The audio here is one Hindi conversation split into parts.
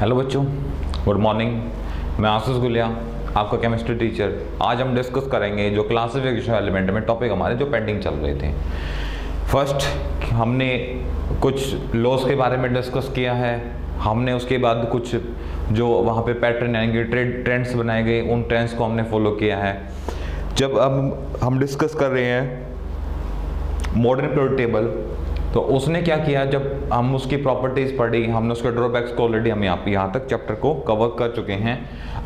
हेलो बच्चों, गुड मॉर्निंग। मैं आशीष गुलिया, आपका केमिस्ट्री टीचर। आज हम डिस्कस करेंगे जो क्लासिफिकेशन एलिमेंट में टॉपिक हमारे जो पेंडिंग चल रहे थे। फर्स्ट हमने कुछ लॉस के बारे में डिस्कस किया है। हमने उसके बाद कुछ जो वहाँ पे पैटर्न यानी ट्रेंड्स बनाए गए, उन ट्रेंड्स को हमने फॉलो किया है। जब अब हम डिस्कस कर रहे हैं मॉडर्न पीरियोडिक टेबल, तो उसने क्या किया, जब हम उसकी प्रॉपर्टीज पढ़ी, हमने उसके ड्रॉबैक्स को ऑलरेडी हम यहाँ तक चैप्टर को कवर कर चुके हैं।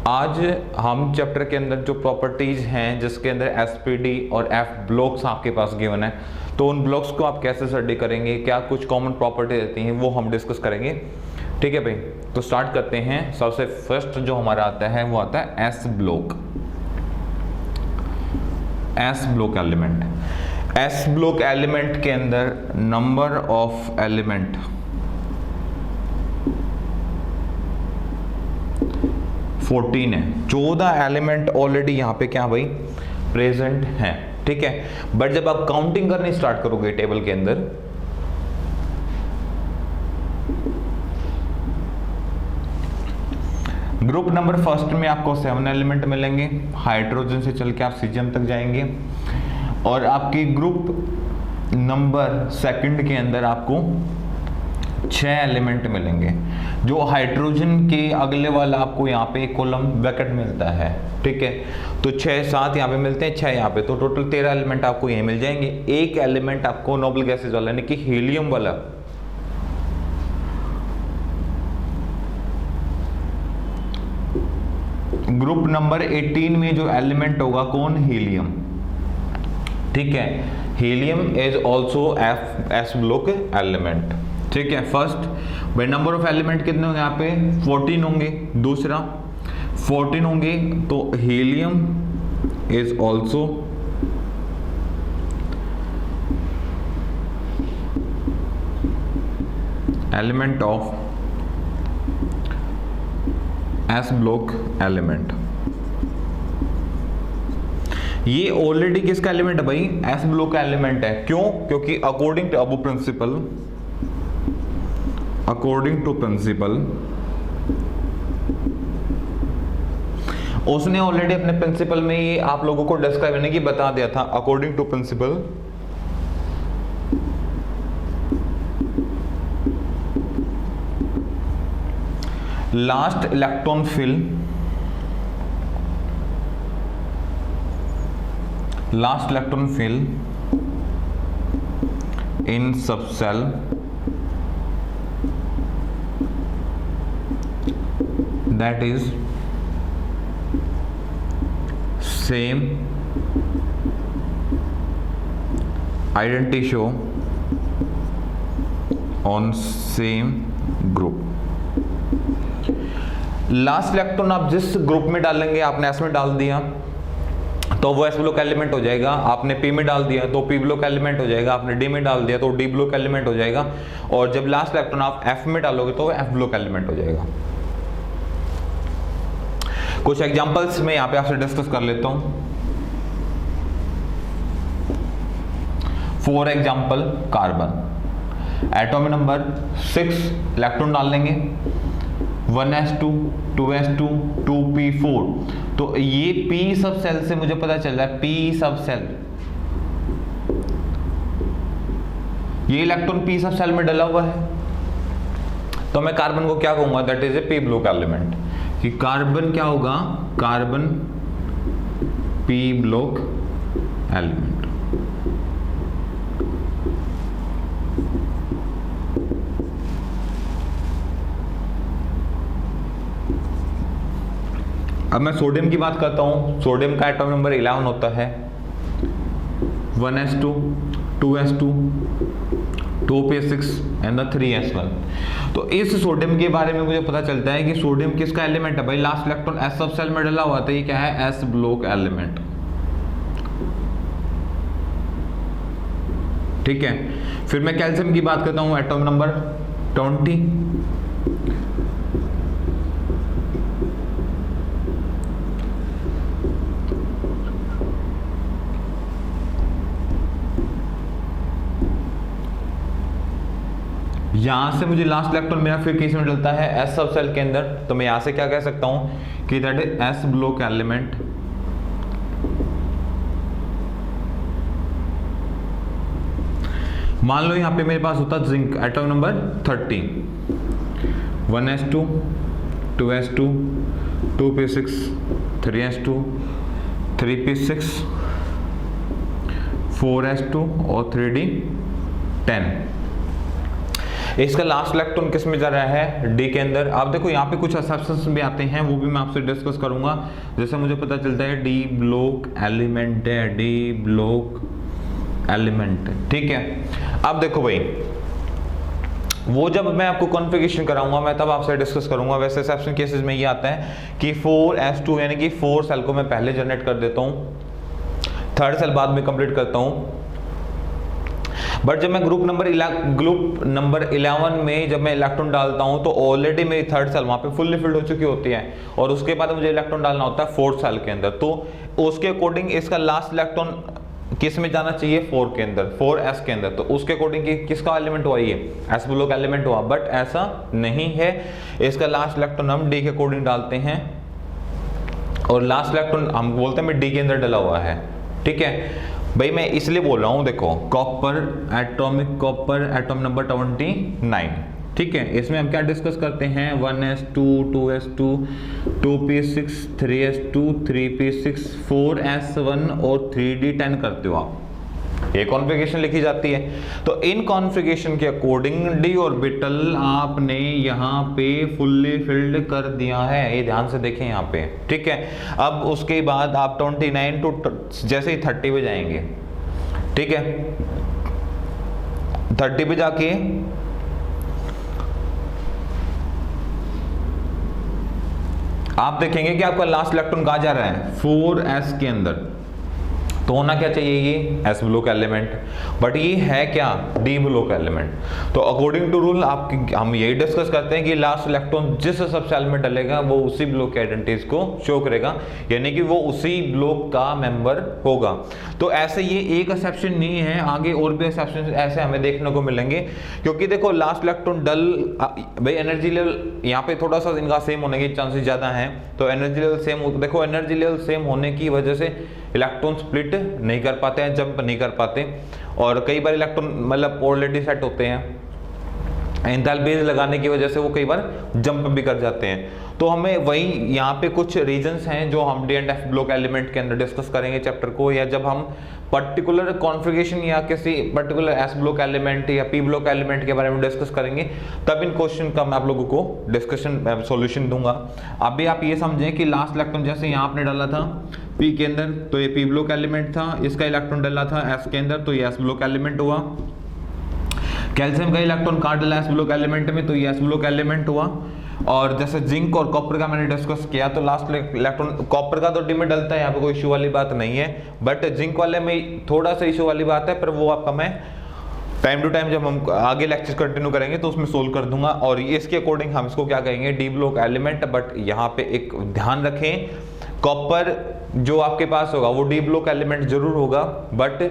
आज हम चैप्टर के अंदर जो प्रॉपर्टीज हैं, जिसके अंदर एसपीडी और एफ ब्लॉक्स आपके पास गिवन है, तो उन ब्लॉक्स को आप कैसे स्टडी करेंगे, क्या कुछ कॉमन प्रॉपर्टी रहती हैं, वो हम डिस्कस करेंगे। ठीक है भाई, तो स्टार्ट करते हैं। सबसे फर्स्ट जो हमारा आता है वो आता है S block. S block element, S block element के अंदर नंबर ऑफ एलिमेंट 14 है। 14 एलिमेंट ऑलरेडी यहाँ पे क्या भाई प्रेजेंट हैं। ठीक है, बट जब आप काउंटिंग करनी स्टार्ट करोगे टेबल के अंदर, ग्रुप नंबर फर्स्ट में आपको 7 एलिमेंट मिलेंगे। हाइड्रोजन से चल के आप सीजियम तक जाएंगे, और आपकी ग्रुप नंबर सेकंड के अंदर आपको 6 एलिमेंट मिलेंगे। जो हाइड्रोजन के अगले वाला आपको यहाँ पे एक कॉलम ब्रैकेट मिलता है। ठीक है, तो 6 7 यहाँ पे मिलते हैं, 6 यहाँ पे, तो टोटल 13 एलिमेंट आपको यही मिल जाएंगे। एक एलिमेंट आपको नोबल गैसेज वाला यानी कि हीलियम वाला ग्रुप नंबर 18 में जो एलिमेंट होगा कौन, हीलियम। ठीक है, helium is also S block element. ठीक है, फर्स्ट भाई नंबर ऑफ एलिमेंट कितने होंगे यहाँ पे 14 होंगे। दूसरा 14 होंगे, तो helium is also element of S block element. ये ऑलरेडी किसका एलिमेंट है भाई, एस ब्लॉक का एलिमेंट है। क्यों? क्योंकि अकॉर्डिंग टू प्रिंसिपल, उसने ऑलरेडी अपने प्रिंसिपल में ये आप लोगों को डिस्क्राइब करने की बता दिया था। According to principle last electron fill in subcell that is same identity show on same group। Last electron आप जिस ग्रुप में डालेंगे, आपने एस में डाल दिया तो वो एस ब्लॉक एलिमेंट हो जाएगा। आपने पी में डाल दिया तो पी ब्लॉक एलिमेंट हो जाएगा। आपने डी में डाल दिया तो डी ब्लॉक एलिमेंट हो जाएगा। और जब लास्ट इलेक्ट्रॉन आप एफ में डालोगे तो वो एफ ब्लॉक एलिमेंट हो जाएगा। कुछ एग्जांपल्स मैं यहाँ पे आपसे डिस्कस कर लेता हूं। For example carbon, atomic number 6 electron डाल देंगे, 1s2 2s2 2p4। तो ये p सब सेल से मुझे पता चल रहा है p सब सेल, ये इलेक्ट्रॉन p सब सेल में डला हुआ है। तो मैं कार्बन को क्या कहूंगा, that is a p block element. कि कार्बन क्या होगा, कार्बन p ब्लॉक एलिमेंट। अब मैं सोडियम की बात करता हूं। सोडियम का एटॉमिक नंबर 11 होता है, 1s2 2s2 2p6 and 3s1। तो इस सोडियम के बारे में मुझे पता चलता है कि सोडियम किसका एलिमेंट है भाई, लास्ट इलेक्ट्रॉन एस सब सेल में डला हुआ था। ये क्या है, एस ब्लॉक एलिमेंट। ठीक है, फिर मैं कैल्शियम की बात करता हूं, एटॉमिक नंबर 20, यहां से मुझे लास्ट इलेक्ट्रॉन मेरा फिर किस में डलता है, एस सब सेल के अंदर। तो मैं यहां से क्या कह सकता हूं कि that is S block element मान लो यहाँ पे मेरे पास होता zinc atom number 30, 1s2 2s2 2p6 3s2 3p6 4s2 और 3d10। इसका लास्ट इलेक्ट्रॉन किस में जा रहा है, डी के अंदर। आप देखो यहाँ पे कुछ असम्पशंस भी आते हैं, वो भी मैं आपसे डिस्कस करूंगा। जैसे मुझे पता चलता है डी ब्लॉक एलिमेंट है, डी ब्लॉक एलिमेंट, ठीक है। अब देखो भाई, वो जब मैं आपको कॉन्फ़िगरेशन कराऊंगा मैं तब आपसे डिस्कस करूंगा। वैसे एक्सेप्शन केसेस में ये आता है कि 4s2 यानी कि 4 सेल को मैं पहले जनरेट कर देता हूँ, थर्ड सेल बाद में कंप्लीट करता हूँ। बट जब मैं ग्रुप नंबर 11 में जब मैं इलेक्ट्रॉन डालता हूं तो ऑलरेडी मेरी थर्ड सेल वहां पे फुल्ली फिल्ड हो चुकी होती है, और उसके बाद मुझे इलेक्ट्रॉन डालना होता है फोर्थ सेल के अंदर। तो उसके अकॉर्डिंग इसका लास्ट इलेक्ट्रॉन किस में जाना चाहिए, 4 के अंदर, 4s के अंदर। तो उसके अकॉर्डिंग किसका एलिमेंट हुआ, ये एस ब्लॉक एलिमेंट हुआ। बट ऐसा नहीं है, इसका लास्ट इलेक्ट्रॉन हम डी के अकॉर्डिंग डालते हैं, और लास्ट इलेक्ट्रॉन हम बोलते हैं डी के अंदर डला हुआ है, ठीक है भाई। मैं इसलिए बोल रहा हूं, देखो कॉपर एटॉम नंबर 29, ठीक है। इसमें हम क्या डिस्कस करते हैं, 1s2 2s2 2p6 3s2 3p6 4s1 और 3d10 करते हो आप, ये कॉन्फ़िगरेशन लिखी जाती है। तो इन कॉन्फ़िगरेशन के अकॉर्डिंग डी ऑर्बिटल आपने यहाँ पे फुल्ली फिल्ड कर दिया है, ये ध्यान से देखें यहाँ पे, ठीक है। अब उसके बाद आप 29 टू जैसे ही 30 पे जाएंगे, ठीक है, 30 पे जाके आप देखेंगे कि आपका लास्ट इलेक्ट्रॉन कहाँ जा रहा है, 4s के अंदर। तो होना क्या चाहिए, ये एस ब्लॉक एलिमेंट, बट ये है क्या, डी ब्लॉक एलिमेंट। तो अकॉर्डिंग टू रूल हम यही डिस्कस करते हैं कि लास्ट इलेक्ट्रॉन जिस सब सेल में डलेगा वो उसी ब्लॉक की आइडेंटिटीज को शो करेगा, यानी कि वो उसी ब्लॉक का मेंबर होगा। तो ऐसे ये एक एक्सेप्शन नहीं है, आगे और भी एक्सेप्शन ऐसे हमें देखने को मिलेंगे। क्योंकि देखो लास्ट इलेक्ट्रॉन डल, भाई एनर्जी लेवल यहाँ पे थोड़ा सा इनका सेम होने के चांसेस ज्यादा हैं। तो एनर्जी लेवल सेम, देखो एनर्जी लेवल सेम होने की वजह से इलेक्ट्रॉन स्प्लिट नहीं कर पाते हैं, जंप नहीं कर पाते, और कई बार इलेक्ट्रॉन मतलब ऑलरेडी सेट होते हैं, एंथैल्पीज लगाने की वजह से वो कई बार जंप भी कर जाते हैं। तो हमें वही यहाँ पे कुछ रीजंस हैं जो हम D and F block element के अंदर डिस्कस करेंगे चैप्टर को, या जब हम पर्टिकुलर कॉन्फ़िगरेशन या किसी पर्टिकुलर एस ब्लॉक एलिमेंट या पी ब्लॉक एलिमेंट के बारे में डिस्कस करेंगे, तब इन क्वेश्चन का मैं आप लोगों को डिस्कशन सॉल्यूशन दूंगा। अभी आप ये समझें कि लास्ट इलेक्ट्रॉन जैसे यहाँ आपने डाला था पी के अंदर, तो ये पी ब्लॉक एलिमेंट था, इसका इलेक्ट्रॉन डाला था एस के अंदर, तो ये एस ब्लॉक एलिमेंट हुआ। कैल्शियम का इलेक्ट्रॉन काट डाला एस ब्लॉक एलिमेंट में, तो ये एस ब्लॉक एलिमेंट हुआ। और जैसे जिंक और कॉपर का मैंने डिस्कस किया, तो लास्ट इलेक्ट्रॉन कॉपर का तो डी में डलता है, यहाँ पे कोई इशू वाली बात नहीं है, बट जिंक वाले में थोड़ा सा इशू वाली बात है, पर वो आपका मैं टाइम टू टाइम जब हम आगे लेक्चर कंटिन्यू करेंगे तो उसमें सोल्व कर दूंगा। और इसके अकॉर्डिंग हम इसको क्या कहेंगे, डी ब्लॉक एलिमेंट। बट यहाँ पे एक ध्यान रखें, कॉपर जो आपके पास होगा वो डी ब्लॉक एलिमेंट जरूर होगा, बट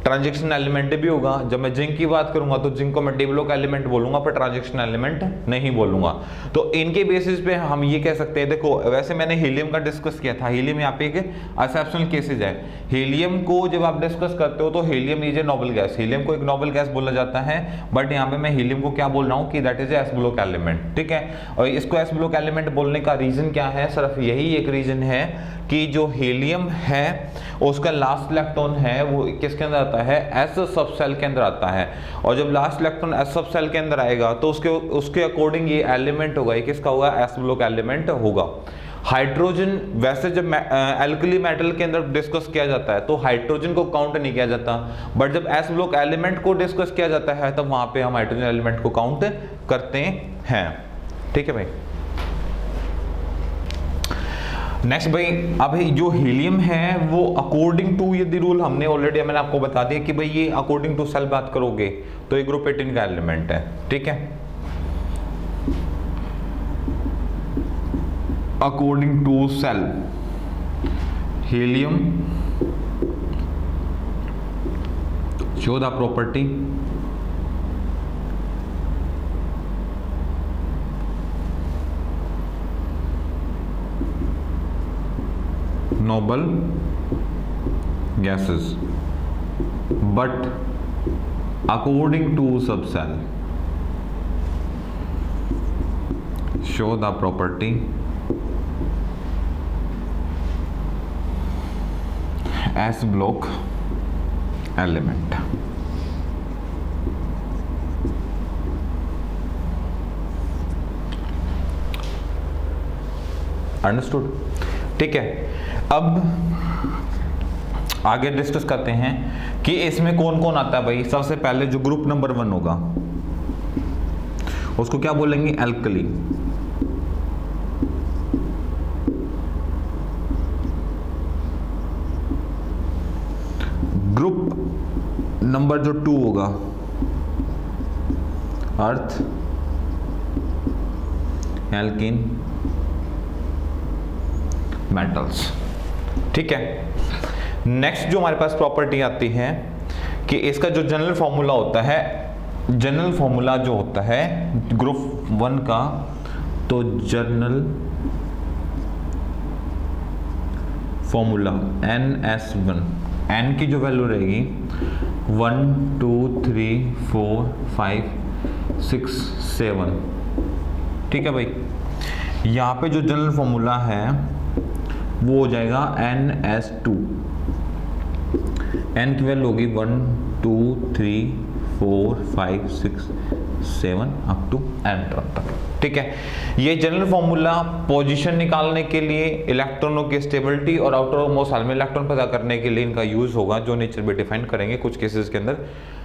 ट्रांजैक्शन एलिमेंट भी होगा। जब मैं जिंक की बात करूंगा तो जिंक को मैं डी ब्लॉक एलिमेंट बोलूंगा, पर ट्रांजैक्शन एलिमेंट नहीं बोलूंगा। तो इनके बेसिस पे हम ये कह सकते हैं, देखो वैसे मैंने हीलियम का डिस्कस किया था, हीलियम यहाँ पे एक एक्सेप्शनल केसेज है। हीलियम को जब आप डिस्कस करते हो तो helium is a noble gas, helium को एक नोबल गैस बोला जाता है, बट यहाँ पे मैं हीलियम को क्या बोल रहा हूँ कि that is S block element, ठीक है। और इसको एस ब्लॉक एलिमेंट बोलने का रीजन क्या है, सिर्फ यही एक रीजन है कि जो हीलियम है उसका लास्ट इलेक्ट्रॉन है वो किसके अंदर आता है, एस सब सेल के अंदर आता है। और जब लास्ट इलेक्ट्रॉन एस सब सेल के अंदर आएगा तो उसके अकॉर्डिंग ये एलिमेंट होगा, ये किसका होगा, एस ब्लॉक एलिमेंट होगा। हाइड्रोजन वैसे जब एल्कली मेटल के अंदर डिस्कस किया जाता है तो हाइड्रोजन को काउंट नहीं किया जाता, बट जब एस ब्लॉक एलिमेंट को डिस्कस किया जाता है तब वहां पे हम हाइड्रोजन एलिमेंट को काउंट करते हैं, ठीक है भाई। नेक्स्ट भाई, अभी जो हीलियम है वो अकॉर्डिंग टू यदि रूल हमने ऑलरेडी मैंने आपको बता दिया कि भाई ये अकॉर्डिंग टू सेल बात करोगे तो ये ग्रुप 18 का एलिमेंट है, ठीक है। According to shell helium show the property noble gases, but according to subcell show the property S block element. Understood? ठीक है, अब आगे डिस्कस करते हैं कि इसमें कौन कौन आता है भाई। सबसे पहले जो ग्रुप नंबर 1 होगा उसको क्या बोलेंगे? एल्कली। ग्रुप नंबर जो 2 होगा अर्थ एल्किन मेटल्स। ठीक है, नेक्स्ट जो हमारे पास प्रॉपर्टी आती है कि इसका जो जनरल फॉर्मूला होता है, जनरल फॉर्मूला जो होता है ग्रुप 1 का, तो जनरल फॉर्मूला NS1, N की जो वैल्यू रहेगी 1 2 3 4 5 6 7। ठीक है भाई, यहाँ पे जो जनरल फॉर्मूला है वो हो जाएगा NS2। N की वैल्यू होगी 1 2 3 4 5 6 7 अप टू N तक। ठीक है, ये जनरल फॉर्मूला पोजीशन निकालने के लिए, इलेक्ट्रॉनों की स्टेबिलिटी और आउटर मोस्ट हाल में इलेक्ट्रॉन पता करने के लिए इनका यूज होगा, जो नेचर भी डिफाइन करेंगे कुछ केसेस के अंदर,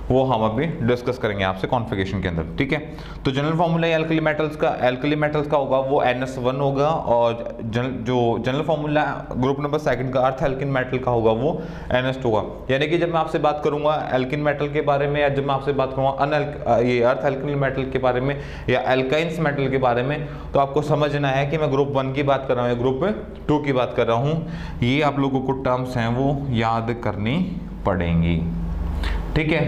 वो हम अभी डिस्कस करेंगे आपसे कॉन्फ़िगरेशन के अंदर। ठीक है, तो जनरल फॉर्मूला एल्कली मेटल्स का होगा वो NS1 होगा, और जो जनरल फॉर्मूला ग्रुप नंबर 2 का अर्थ एल्किन मेटल का होगा वो NS2 होगा। यानी कि जब मैं आपसे बात करूंगा एल्किन मेटल के बारे में, या जब मैं आपसे बात करूंगा ये अर्थ एल्किन मेटल के बारे में या एल्काइंस मेटल के बारे में, तो आपको समझना है कि मैं ग्रुप 1 की बात कर रहा हूँ या ग्रुप 2 की बात कर रहा हूँ। ये आप लोगों को टर्म्स हैं वो याद करनी पड़ेंगी। ठीक है,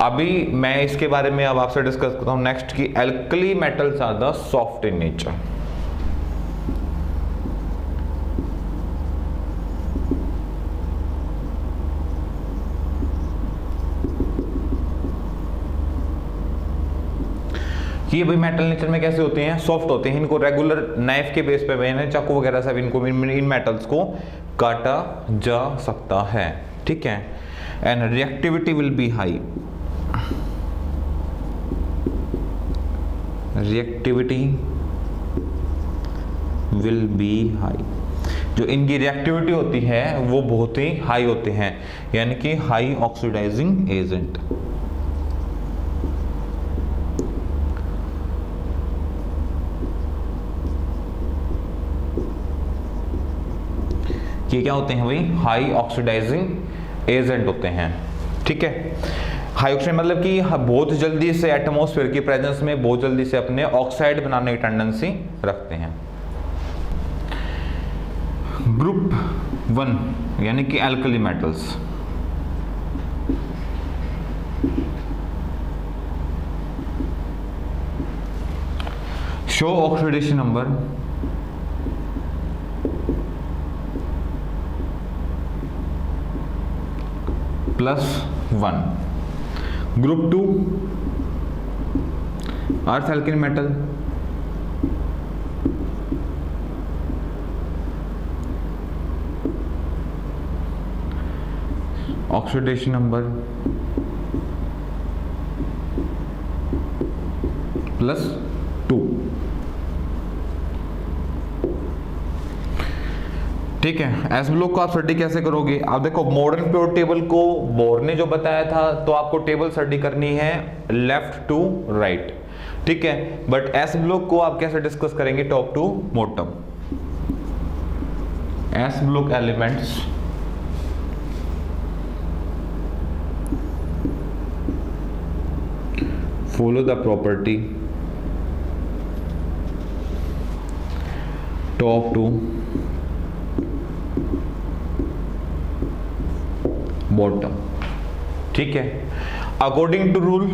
अभी मैं इसके बारे में अब आपसे डिस्कस करता हूं नेक्स्ट की alkali metals are the soft in nature. ये भाई मेटल नेचर में कैसे होते हैं? सॉफ्ट होते हैं। इनको रेगुलर नाइफ के बेस पे यानी चाकू वगैरह से इनको इन मेटल्स को काटा जा सकता है। ठीक है, and reactivity will be high. Reactivity will be high. जो इनकी रिएक्टिविटी होती है वो बहुत ही हाई होते हैं, यानी कि हाई ऑक्सीडाइजिंग एजेंट। ये क्या होते हैं भाई? हाई ऑक्सीडाइजिंग एजेंट होते हैं। ठीक है, हाई ऑक्सीडाइजिंग मतलब कि बहुत जल्दी से एटमॉस्फेयर की प्रेजेंस में बहुत जल्दी से अपने ऑक्साइड बनाने की टेंडेंसी रखते हैं। ग्रुप 1 यानी कि alkali metals, show oxidation number +1। Group 2 अर्थ एल्किन मेटल, ऑक्सीडेशन नंबर +2। ठीक है, एस ब्लॉक को आप स्टडी कैसे करोगे? आप देखो मॉडर्न प्योर टेबल को बोर ने जो बताया था, तो आपको टेबल स्टडी करनी है लेफ्ट टू राइट। ठीक है, बट एस ब्लॉक को आप कैसे डिस्कस करेंगे? Top to bottom. S block elements follow the property top to bottom। ठीक है, अकॉर्डिंग टू रूल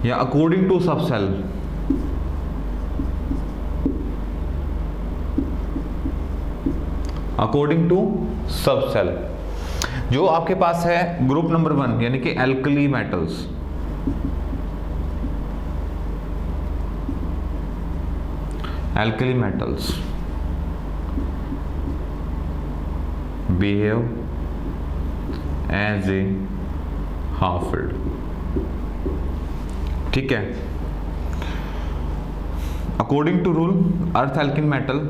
या according to subshell according to subshell. जो आपके पास है ग्रुप नंबर 1 यानी कि alkali metals, alkali metals behave as a half filled, ठीक है। अकॉर्डिंग टू रूल अर्थ एल्किन metal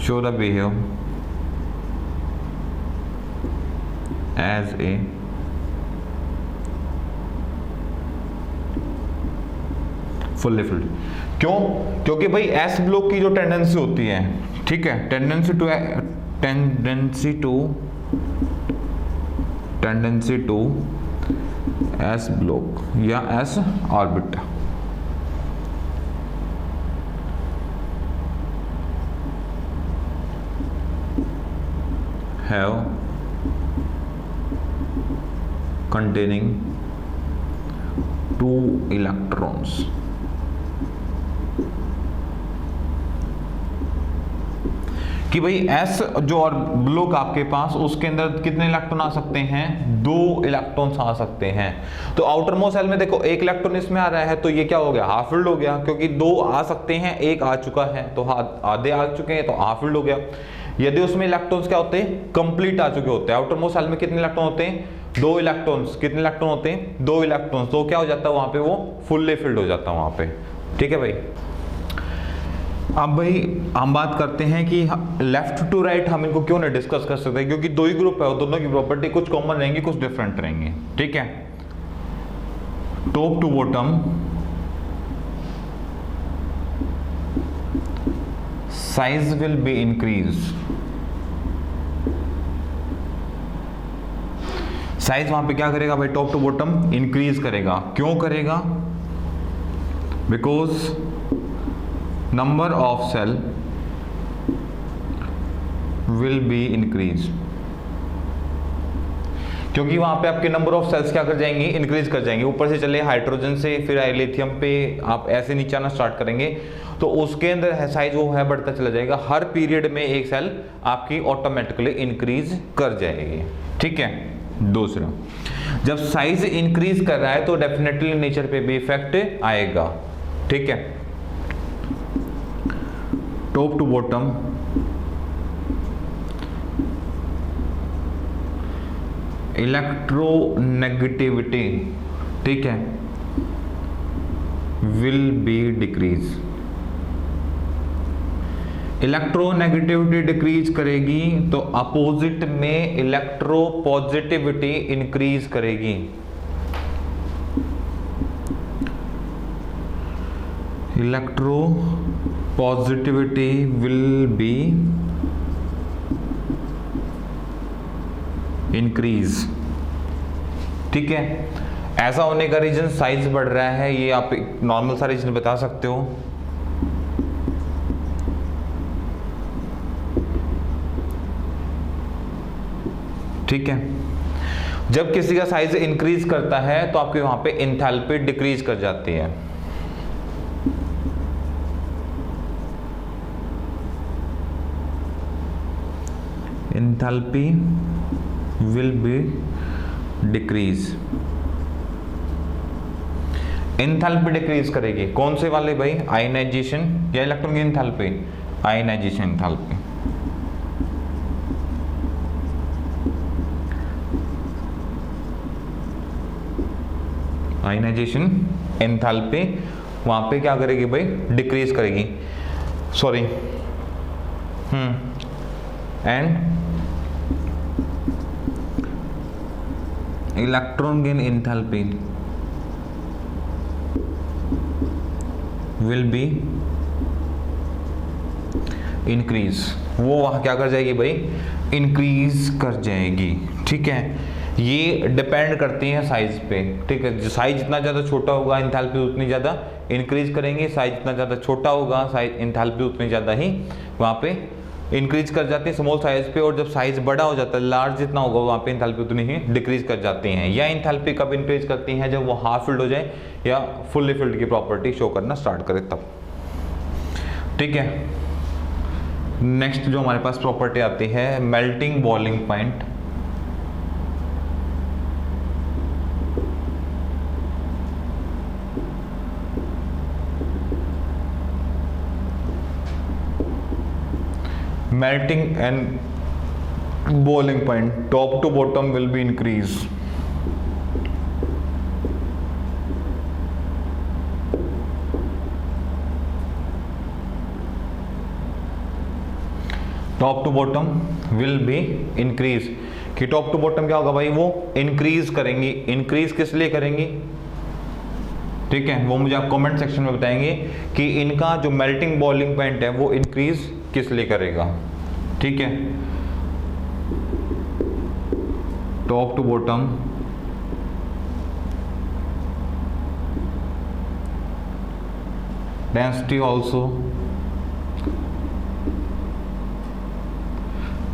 should behave as a fully filled. क्यों? क्योंकि भाई एस ब्लॉक की जो टेंडेंसी होती है, ठीक है, टेंडेंसी टू एस ब्लॉक या S orbit, have containing 2 electrons, कि भाई एस जो और ब्लॉक आपके पास उसके अंदर कितने इलेक्ट्रॉन आ सकते हैं? 2 इलेक्ट्रॉन्स आ सकते हैं। तो आउटर मोस्ट सेल में देखो 1 इलेक्ट्रॉन इसमें आ रहा है, तो ये क्या हो गया? हाफ फिल्ड हो गया, क्योंकि 2 आ सकते हैं, 1 आ चुका है, तो आधे आ चुके हैं, तो हाफ फिल्ड हो गया। यदि उसमें इलेक्ट्रॉन्स क्या होते हैं? कंप्लीट आ चुके होते हैं। आउटर मोस्ट सेल में कितने इलेक्ट्रॉन होते हैं? 2 इलेक्ट्रॉन्स। कितने इलेक्ट्रॉन होते हैं? 2 इलेक्ट्रॉन्स। तो क्या हो जाता है वहां पे? वो फुल्ली फिल्ड हो जाता है वहां पे, ठीक है भाई। अब भाई हम बात करते हैं कि लेफ्ट टू राइट हम इनको क्यों नहीं डिस्कस कर सकते, क्योंकि 2 ही ग्रुप है और दोनों की प्रॉपर्टी कुछ कॉमन रहेंगी, कुछ डिफरेंट रहेंगे, ठीक है। Top to bottom size will be increase, size वहां पे क्या करेगा भाई? टॉप टू बॉटम इंक्रीज करेगा। क्यों करेगा? Because number of shell will be increase, क्योंकि वहां पे आपके नंबर ऑफ सेल्स क्या कर जाएंगे? इंक्रीज कर जाएंगे। ऊपर से चले हाइड्रोजन से, फिर लिथियम पे आप ऐसे नीचे आना स्टार्ट करेंगे, तो उसके अंदर साइज वो है बढ़ता चला जाएगा। हर पीरियड में एक सेल आपकी ऑटोमेटिकली इंक्रीज कर जाएगी, ठीक है। दूसरा, जब साइज इंक्रीज कर रहा है तो डेफिनेटली नेचर पे भी इफेक्ट आएगा, ठीक है। टॉप टू बॉटम इलेक्ट्रोनेगेटिविटी, ठीक है, will be decrease. Electronegativity decrease करेगी तो अपोजिट में इलेक्ट्रो पॉजिटिविटी इंक्रीज करेगी। Electro positivity will be increase, ठीक है। ऐसा होने का रीजन साइज बढ़ रहा है, ये आप नॉर्मल सा रीजन बता सकते हो। ठीक है, जब किसी का साइज इंक्रीज करता है तो आपके वहां पे एंथैल्पी डिक्रीज कर जाती है। Enthalpy will be decrease. Enthalpy decrease करेगी कौन से वाले भाई? आयनाइजेशन या इलेक्ट्रॉन की enthalpy? Ionization enthalpy. Ionization enthalpy वहां पे क्या करेगी भाई? डिक्रीज करेगी, sorry, and electron gain enthalpy will be increase. वो वहां क्या कर जाएगी भाई? इंक्रीज कर जाएगी, ठीक है। ये डिपेंड करती है साइज पे, ठीक है। जो साइज जितना ज़्यादा छोटा होगा एंथैल्पी उतनी ज़्यादा इंक्रीज करेंगे, साइज जितना ज़्यादा छोटा होगा साइज एंथैल्पी उतनी ज़्यादा ही वहाँ पे इंक्रीज कर जाती है स्मॉल साइज पे, और जब साइज बड़ा हो जाता है, लार्ज जितना होगा वहाँ पे एंथैल्पी उतनी ही डिक्रीज कर जाती हैं। या एंथैल्पी कब इंक्रीज करती हैं, जब वो हाफ फिल्ड हो जाए या फुल्ली फिल्ड की प्रॉपर्टी शो करना स्टार्ट करे तब। ठीक है, नेक्स्ट जो हमारे पास प्रॉपर्टी आती है melting boiling point. melting and boiling point, top to bottom will be increase. Top to bottom will be increase. कि टॉप टू बॉटम क्या होगा भाई, वो इंक्रीज करेंगी। इंक्रीज किस लिए करेंगी, ठीक है, वो मुझे आप कमेंट सेक्शन में बताएंगे कि इनका जो मेल्टिंग बॉइलिंग पॉइंट है वो इंक्रीज किस लिए करेगा। ठीक है, top to bottom density also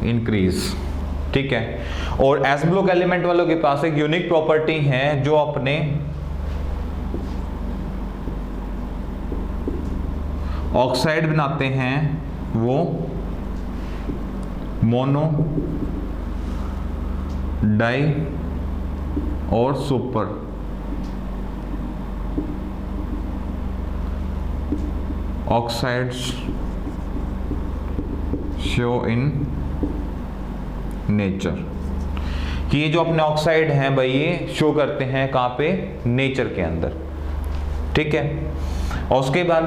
increase. ठीक है, और एस ब्लॉक एलिमेंट वालों के पास एक यूनिक प्रॉपर्टी है जो अपने ऑक्साइड बनाते हैं, वो मोनो, डाई और super. Oxides show in nature. कि ये जो अपने ऑक्साइड हैं भाई ये शो करते हैं कहाँ पे, नेचर के अंदर। ठीक है, और उसके बाद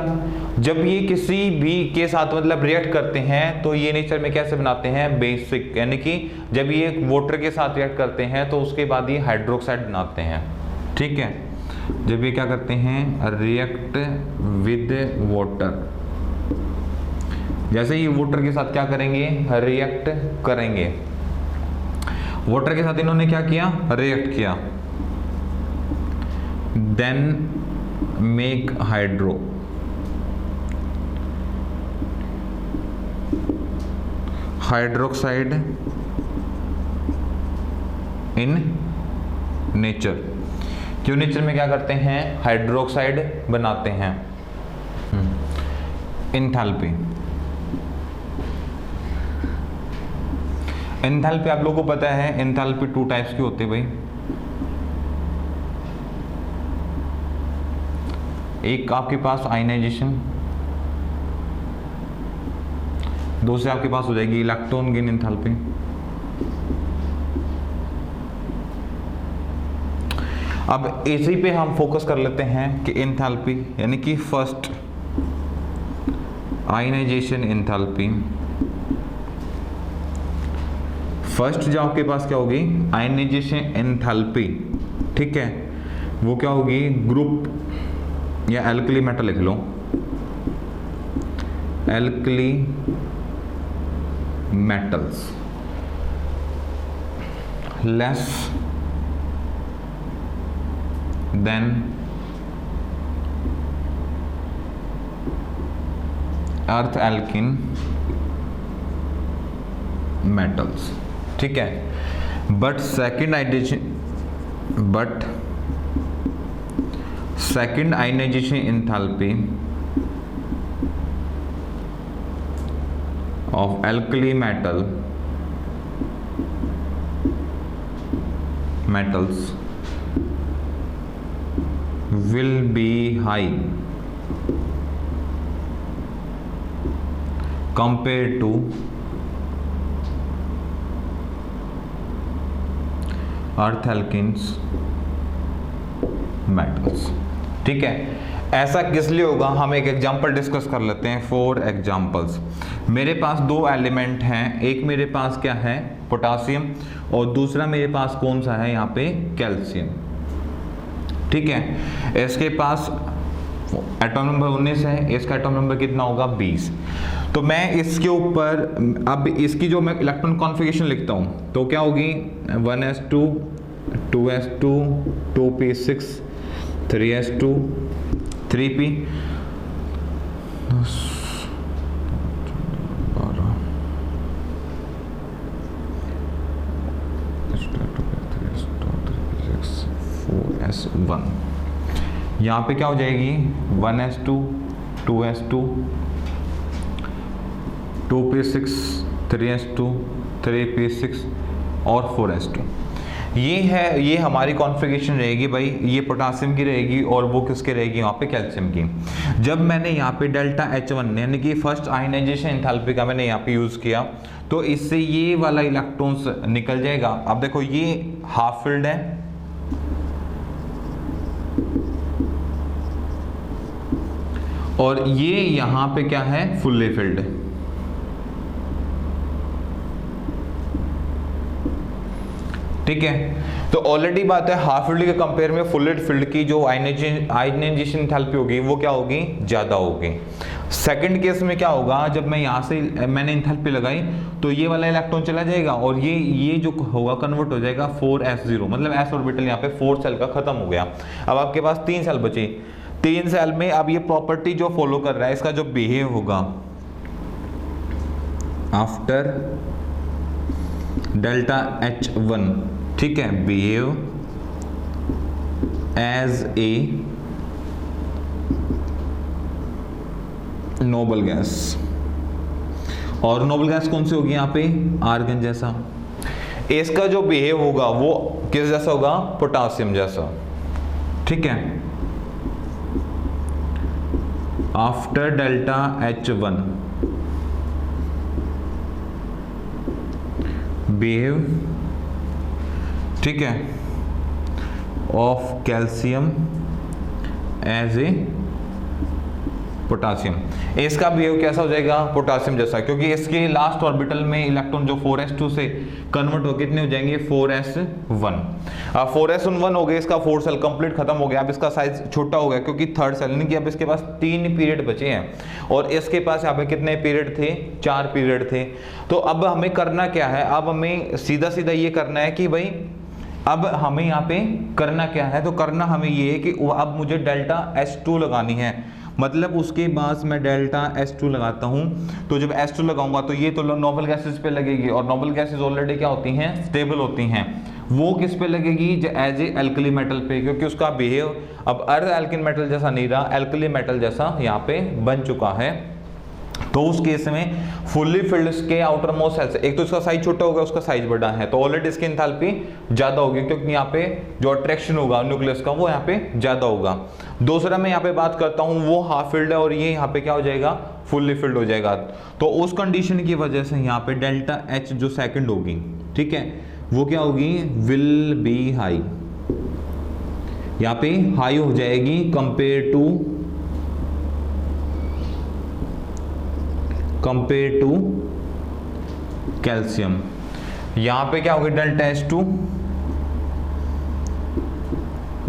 जब ये किसी भी के साथ मतलब रिएक्ट करते हैं तो ये नेचर में कैसे बनाते हैं, बेसिक, यानी कि जब ये वाटर के साथ रिएक्ट करते हैं तो उसके बाद ये हाइड्रोक्साइड बनाते हैं। ठीक है, जब ये क्या करते हैं, रिएक्ट विद वाटर, जैसे ये वाटर के साथ क्या करेंगे, रिएक्ट करेंगे। वाटर के साथ इन्होंने क्या किया, रिएक्ट किया, then make hydro, hydroxide in nature. क्यों नेचर में क्या करते हैं, हाइड्रोक्साइड बनाते हैं। एंथैल्पी, एंथैल्पी आप लोगों को पता है एंथैल्पी 2 टाइप्स की होती है भाई। एक आपके पास आयनाइजेशन, दूसरे आपके पास हो जाएगी इलेक्ट्रॉन गेन एंथैल्पी। अब इसी पे हम फोकस कर लेते हैं कि एंथैल्पी यानी कि फर्स्ट आयनाइजेशन एंथैल्पी। फर्स्ट जो आपके पास क्या होगी, आयनाइजेशन एंथैल्पी। ठीक है, वो क्या होगी, ग्रुप या एल्कली मेटल लिख लो, alkali metals less than earth एल्किन मेटल्स। ठीक है, but second ionization enthalpy of alkali metals will be high compared to earth alkenes metals। ठीक है, ऐसा किस लिए होगा, हम एक एग्जांपल डिस्कस कर लेते हैं। 4 एग्जांपल्स। मेरे पास 2 एलिमेंट हैं, एक मेरे पास क्या है, पोटासियम, और दूसरा मेरे पास कौन सा है, यहाँ पे कैल्शियम। ठीक है, इसके पास एटॉम नंबर 19 है, इसका एटॉम नंबर कितना होगा, 20। तो मैं इसके ऊपर अब इसकी जो मैं इलेक्ट्रॉन कॉन्फ़िगरेशन लिखता हूँ तो क्या होगी, 1s2 2s2 2p6 3s2 3p 1। यहाँ पे क्या हो जाएगी 1s2 2s2 2p6 3s2 3p6 और 4s2। ये हमारी कॉन्फ़िगरेशन रहेगी भाई, ये पोटासियम की रहेगी और वो किसके रहेगी यहाँ पे कैल्शियम की। जब मैंने यहाँ पे डेल्टा H1 यानी कि फर्स्ट आयनाइजेशन एंथैल्पी का मैंने यहाँ पे यूज़ किया तो इससे ये वाला इलेक्ट्रॉन्स निकल जाएगा। अब देखो ये हाफ फिल्ड है और ये यहाँ पे क्या है फुल्ली फिल्ड। ठीक है, तो ऑलरेडी बात है हाफ फील्ड के कंपेयर में फुल फील्ड की जो आयनाइजेशन एंथैल्पी होगी वो क्या होगी ज्यादा होगी। सेकंड केस में क्या होगा, जब मैं यहाँ से मैंने एंथैल्पी लगाई तो ये वाला इलेक्ट्रॉन चला जाएगा और ये जो होगा कन्वर्ट हो जाएगा 4s0, मतलब s ऑर्बिटल यहाँ पे 4 सेल का खत्म हो गया। अब आपके पास 3 सेल बचे, 3 सेल में अब ये प्रॉपर्टी जो फॉलो कर रहा है इसका जो बिहेव होगा आफ्टर डेल्टा H1, ठीक है, behave as a noble gas. और नोबल गैस कौन सी होगी यहाँ पे आर्गन जैसा। इसका जो बिहेव होगा वो किस जैसा होगा पोटासियम जैसा। ठीक है, आफ्टर डेल्टा H1 बिहेव, ठीक है, of calcium as a potassium. इसका बिहेव कैसा हो जाएगा पोटासियम जैसा, क्योंकि इसके लास्ट ऑर्बिटल में इलेक्ट्रॉन जो 4s2 से कन्वर्ट हो कितने हो जाएंगे 4s1। 4s1 हो गए, इसका 4 सेल कंप्लीट खत्म हो गया। अब इसका साइज छोटा हो गया क्योंकि थर्ड सेल यानी कि अब इसके पास 3 पीरियड बचे हैं और इसके पास यहाँ पे कितने पीरियड थे 4 पीरियड थे। तो अब हमें करना क्या है, अब हमें सीधा सीधा ये करना है कि भाई अब हमें यहाँ पे करना क्या है, तो करना हमें ये है कि अब मुझे डेल्टा S2 लगानी है। मतलब उसके बाद मैं डेल्टा S2 लगाता हूं, तो जब S2 लगाऊंगा तो ये तो नोबल गैसेस पे लगेगी और नोबल गैसेस ऑलरेडी क्या होती हैं स्टेबल होती हैं। वो किस पे लगेगी एज ए एल्कली मेटल पे, क्योंकि उसका बिहेव अब अर्ध एल्किन मेटल जैसा नहीं रहा, एल्कली मेटल जैसा यहाँ पे बन चुका है। तो उस केस में फुल्ली फिल्ड के आउटर मोस्ट सेल से एक तो इसका साइज छोटा होगा, उसका साइज बड़ा है, तो ऑलरेडी इसकी एंथैल्पी ज्यादा होगी क्योंकि यहाँ पे जो अट्रैक्शन होगा न्यूक्लियस का वो यहाँ पे ज्यादा होगा। दूसरा मैं यहाँ पे बात करता हूँ वो हाफ फिल्ड है और ये यहाँ पे क्या हो जाएगा फुल्ली फिल्ड हो जाएगा। तो उस कंडीशन की वजह से यहाँ पे डेल्टा H जो सेकंड होगी, ठीक है, वो क्या होगी विल बी हाई, यहाँ पे हाई हो जाएगी कंपेयर टू कैल्शियम। यहां पे क्या होगी delta H2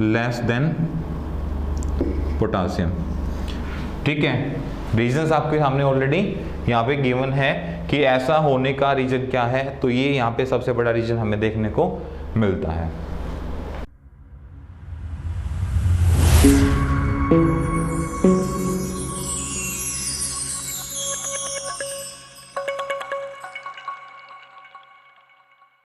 less than potassium. ठीक है, रीजंस आपके सामने ऑलरेडी यहाँ पे गिवन है कि ऐसा होने का रीजन क्या है, तो ये यहाँ पे सबसे बड़ा रीजन हमें देखने को मिलता है।